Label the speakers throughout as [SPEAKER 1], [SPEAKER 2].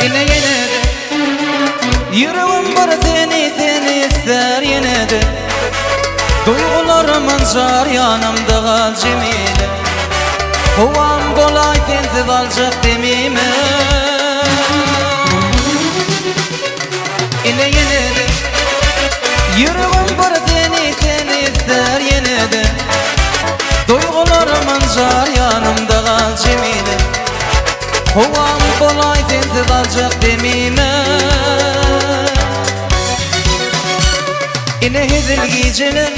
[SPEAKER 1] Yine de yüreğim var seni ister yine de. Duygularımın jar yanımda kal Cemile. Kovam bolay sensiz alacak demime. Yine de yüreğim var seni ister yine de. Duygularımın jar yanımda kal Cemile. Kovam bolay sensiz alacak demime. Yine hezil geceler,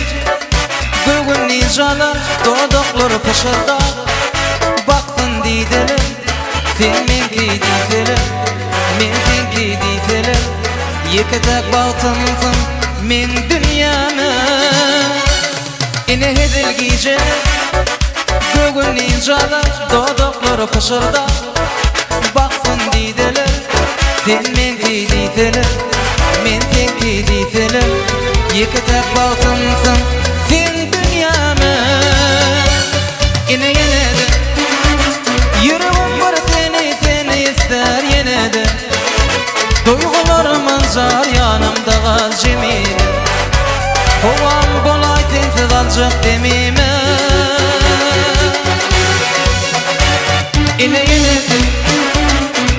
[SPEAKER 1] bugün nicalar, dodakları pışırda. Baksın dideler, sen menki diseler, men senki diseler. Yeketek baktımsın men dünyama. Yine hezil geceler, bugün nicalar, dodakları pışırda. Baksın dideler, sen menki diseler, men senki diseler. Yeketek baktımsın sen dünyama. Yine de yüreğim var seni ister yine de. Duygularımın jar yanımda kal Cemile. Kovam bolay sensiz alacak demime. Yine de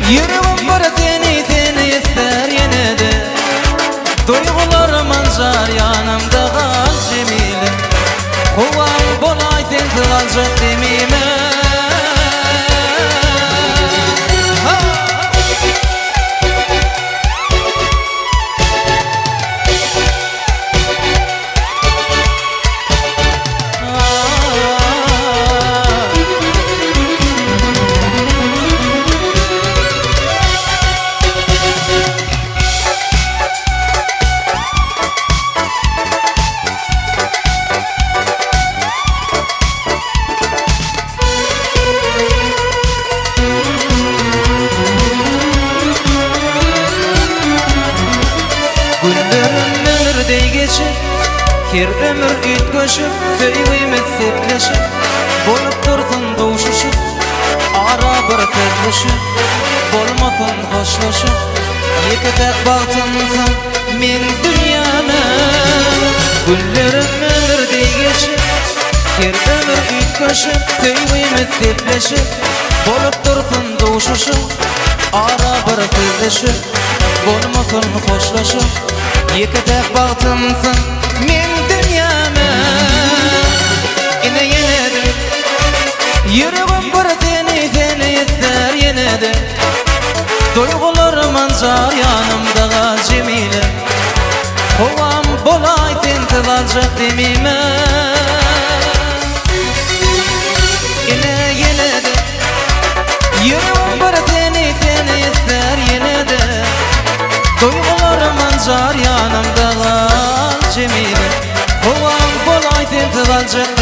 [SPEAKER 1] yüreğim var seni ister yine de. Duygularımın jar yanımda kal Cemile. Kovam bolay sensiz alacak demime. Her ömür ütköşüp, söýgüýmiz sepleşip. Bolup dursun duşuşup, ara bir sözleşip. Bolmasın hoşlaşıp, yeketek baktımsın men dünyama. Günlerim ömürdey geçip, her ömür ütköşüp, söýgüýmiz sepleşip. Bolup dursun duşuşup, ara bir sözleşip. Bolmasın hoşlaşıp, yeketek baktımsın men dünyama. Yine de yüreğim var seni ister yine de. Duygularımın jar yanımda kal Cemile. Kovam bolay sensiz alacak demime. Yine de yüreğim var seni ister yine de. Duygularımın jar yanımda kal Cemile. Kovam bolay sensiz alacak